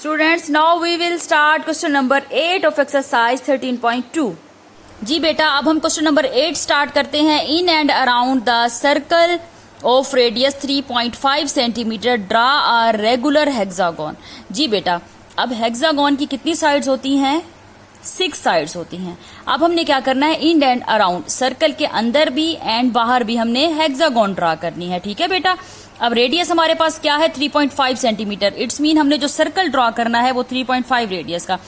Students, now we will start question number 8 of exercise 13.2. जी बेटा, अब हम क्वेश्चन नंबर 8 स्टार्ट करते हैं. In and around the circle of radius 3.5 centimetre draw a regular hexagon. जी बेटा, अब हेक्सागोन की कितनी साइड्स होती हैं? 6 साइड्स होती हैं. अब हमने क्या करना है? इन एंड अराउंड, सर्कल के अंदर भी एंड बाहर भी हमने हेक्सागोन ड्रा करनी है. ठीक है बेटा. अब रेडियस हमारे पास क्या है? 3.5 सेंटीमीटर. इट्स मीन हमने जो सर्कल ड्रॉ करना है वो 3.5 रेडियस का.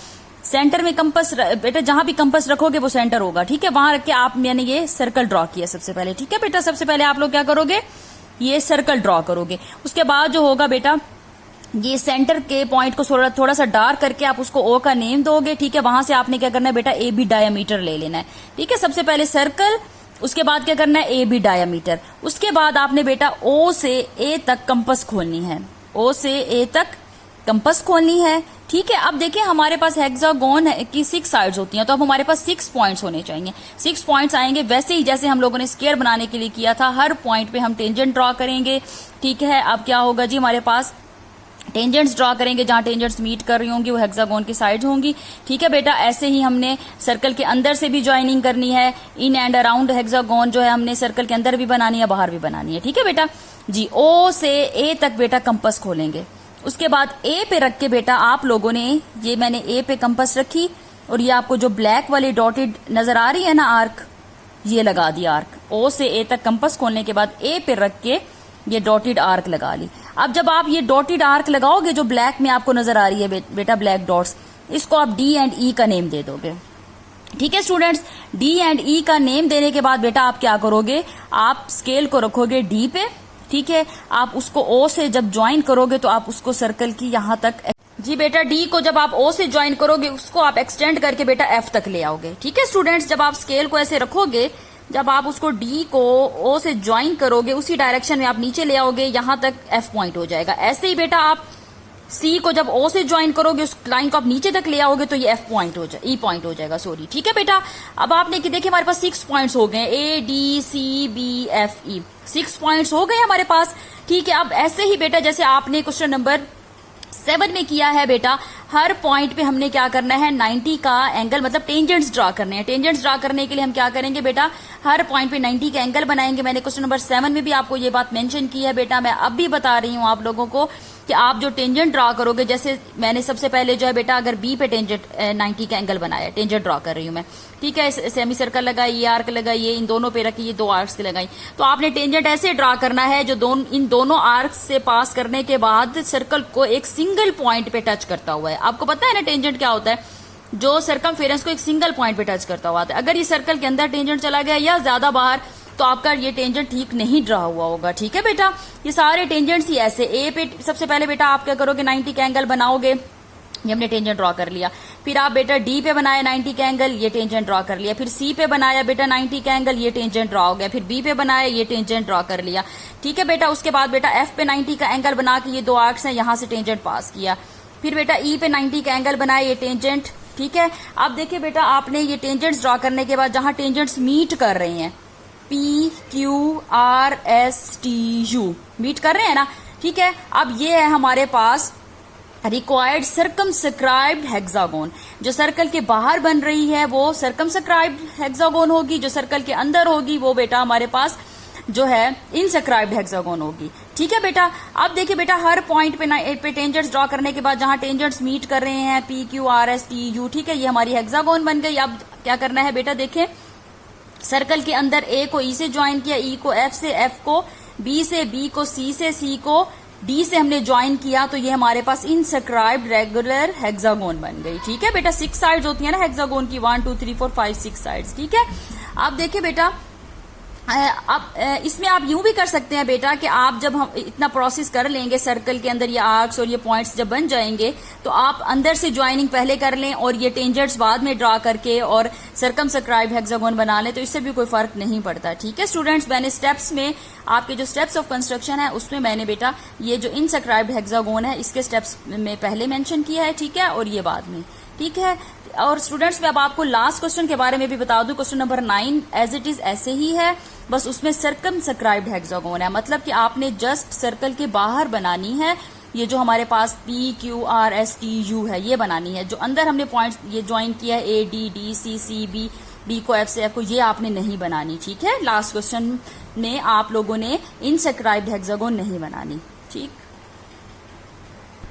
सेंटर में कंपास, बेटा जहां भी कंपास रखोगे वो सेंटर होगा. ठीक है, वहां रख के आप मैंने ये सर्कल ड्रॉ किया सबसे पहले. ठीक है बेटा, सबसे पहले आप लोग क्या करोगे? ये सर्कल ड्रॉ करोगे. उसके बाद जो होगा बेटा, ये सेंटर के पॉइंट को थोड़ा सा डार्क करके आप उसको ओ का नेम दोगे. ठीक है, वहां से आपने क्या करना है बेटा? ए बी डायामीटर ले लेना है. ठीक है, सबसे पहले सर्कल, उसके बाद क्या करना है? A B diameter. उसके बाद आपने बेटा ओ से ए तक कंपास खोलनी है. ओ से ए तक कंपास खोलनी है. ठीक है, अब देखिए हमारे पास हेक्सागोन की 6 साइड्स होती हैं, तो अब हमारे पास 6 पॉइंट्स होने चाहिए. 6 पॉइंट्स आएंगे वैसे ही जैसे हम लोगों ने स्क्वायर बनाने के लिए किया था. हर पॉइंट पे हम टेंजेंट ड्रॉ करेंगे. ठीक है, अब क्या होगा जी? हमारे पास टेंजेंट्स ड्रॉ करेंगे. जहां टेंजेंट्स मीट कर रही होंगी वो हेक्सागोन की साइड्स होंगी. ठीक है बेटा, ऐसे ही हमने सर्कल के अंदर से भी ज्वाइनिंग करनी है. इन एंड अराउंड हेक्सागोन जो है हमने सर्कल के अंदर भी बनानी है, बाहर भी बनानी है. ठीक है बेटा जी. ओ से ए तक बेटा कंपास खोलेंगे. उसके बाद ए पे रख के बेटा आप लोगों ने, ये मैंने ए पे कंपास रखी और ये आपको जो ब्लैक वाली डॉटेड नजर आ रही है ना आर्क, ये लगा दिया आर्क. ओ से ए तक कंपास खोलने के बाद ए पे रख के ये डॉटेड आर्क लगा ली. अब जब आप ये डॉटेड आर्क लगाओगे, जो ब्लैक में आपको नजर आ रही है बेटा ब्लैक डॉट्स, इसको आप डी एंड ई का नेम दे दोगे. ठीक है स्टूडेंट्स, डी एंड ई का नेम देने के बाद बेटा आप क्या करोगे? आप स्केल को रखोगे डी पे. ठीक है, आप उसको ओ से जब ज्वाइन करोगे तो आप उसको सर्कल की यहां तक, जी बेटा डी को जब आप ओ से ज्वाइन करोगे उसको आप एक्सटेंड करके बेटा एफ तक ले आओगे. ठीक है स्टूडेंट्स, जब आप स्केल को ऐसे रखोगे, जब आप उसको डी को ओ से ज्वाइन करोगे उसी डायरेक्शन में आप नीचे ले आओगे, यहां तक एफ पॉइंट हो जाएगा. ऐसे ही बेटा आप सी को जब ओ से ज्वाइन करोगे, उस लाइन को आप नीचे तक ले आओगे तो ये एफ पॉइंट हो जाएगा, ई पॉइंट हो जाएगा. सॉरी. ठीक है बेटा, अब आपने देखिए हमारे पास 6 पॉइंट्स हो गए, A D C B F E. 6 points हो गए हमारे पास. ठीक है, अब ऐसे ही बेटा जैसे आपने क्वेश्चन नंबर 7 में किया है बेटा, हर पॉइंट पे हमने क्या करना है? 90 का एंगल, मतलब टेंजेंट्स ड्रॉ करने हैं. टेंजेंट्स ड्रॉ करने के लिए हम क्या करेंगे बेटा? हर पॉइंट पे 90 का एंगल बनाएंगे. मैंने क्वेश्चन नंबर 7 में भी आपको ये बात मेंशन की है बेटा. मैं अब भी बता रही हूँ आप लोगों को कि आप जो टेंजेंट ड्रॉ करोगे, जैसे मैंने सबसे पहले जो है बेटा, अगर बी पे टेंजेंट 90 का एंगल बनाया, टेंजेंट ड्रॉ कर रही हूं मैं. ठीक है, सेमी सर्कल लगाई, ये आर्क लगाई, ये इन दोनों पे रखी, ये 2 आर्क्स लगाई, तो आपने टेंजेंट ऐसे ड्रॉ करना है जो इन दोनों आर्क्स से पास करने के बाद सर्कल को एक सिंगल पॉइंट पे टच करता हुआ है. आपको पता है ना टेंजेंट क्या होता है? जो सर्कमफेरेंस को एक सिंगल पॉइंट पे टच करता हुआ आता है. अगर ये सर्कल के अंदर टेंजेंट चला गया या ज्यादा बाहर, तो आपका ये टेंजेंट ठीक नहीं ड्रा हुआ होगा. ठीक है बेटा, ये सारे टेंजेंट्स ही ऐसे. ए पे सबसे पहले बेटा आप क्या करोगे? 90 का एंगल बनाओगे, ये हमने टेंजेंट ड्रॉ कर लिया. फिर आप बेटा डी पे बनाया 90 का एंगल, ये टेंजेंट ड्रॉ कर लिया. फिर सी पे बनाया बेटा 90 का एंगल, ये टेंजेंट ड्रॉ हो गया. फिर बी पे बनाया, ये टेंजेंट ड्रॉ कर लिया. ठीक है बेटा, उसके बाद बेटा एफ पे 90 का एंगल बना के ये 2 आर्क्स हैं, यहां से टेंजेंट पास किया. फिर बेटा ई पे 90 का एंगल बनाया, ये टेंजेंट. ठीक है, अब देखिए बेटा आपने ये टेंजेंट्स ड्रॉ करने के बाद जहां टेंजेंट्स मीट कर रहे हैं, P Q R S T U meet कर रहे हैं ना. ठीक है, अब ये है हमारे पास रिक्वायर्ड सर्कमस्क्राइब्ड हेक्सागोन. जो सर्कल के बाहर बन रही है वो सर्कमस्क्राइब्ड हेक्सागोन होगी, जो सर्कल के अंदर होगी वो बेटा हमारे पास जो है इनस्क्राइब्ड हेक्सागोन होगी. ठीक है बेटा, अब देखिए बेटा हर पॉइंट पे टेंजेंट्स ड्रॉ करने के बाद जहां टेंजेंट्स मीट कर रहे हैं, P Q R S T you. ठीक है, ये हमारी हेक्सागोन बन गई. अब क्या करना है बेटा? देखें, सर्कल के अंदर ए को ई से ज्वाइन किया, ई को एफ से, एफ को बी से, बी को सी से, सी को डी से हमने ज्वाइन किया, तो ये हमारे पास इनस्क्राइब्ड रेगुलर हेक्सागोन बन गई. ठीक है बेटा, 6 साइड्स होती है ना हेक्सागोन की, 1 2 3 4 5 6 साइड्स. ठीक है, अब देखिए बेटा, अब इसमें आप यूं भी कर सकते हैं बेटा कि आप जब हम इतना प्रोसेस कर लेंगे, सर्कल के अंदर ये आर्क्स और ये पॉइंट्स जब बन जाएंगे, तो आप अंदर से ज्वाइनिंग पहले कर लें और ये टेंजेंट्स बाद में ड्रा करके और सर्कमस्क्राइब्ड हेक्सागोन बना लें, तो इससे भी कोई फर्क नहीं पड़ता. ठीक है स्टूडेंट्स, मैंने स्टेप्स में, आपके जो स्टेप्स ऑफ कंस्ट्रक्शन है उसमें मैंने बेटा ये जो इनस्क्राइब्ड हेक्सागोन है इसके स्टेप्स में पहले मेंशन किया है. ठीक है, और ये बाद में. ठीक है, और स्टूडेंट्स मैं अब आपको लास्ट क्वेश्चन के बारे में भी बता दूं. Question number 9 as it is ऐसे ही है, बस उसमें सर्कमस्क्राइब्ड हेक्सागोन है, मतलब कि आपने जस्ट सर्कल के बाहर बनानी है ये जो हमारे पास P Q R S T U है ये बनानी है। जो अंदर हमने पॉइंट ये ज्वाइन किया है A D D C C B, B को एफ से एफ को, ये आपने नहीं बनानी, ठीक है। लास्ट क्वेश्चन में आप लोगों ने इनसेक्राइब्ड हेक्सागोन नहीं बनानी, ठीक।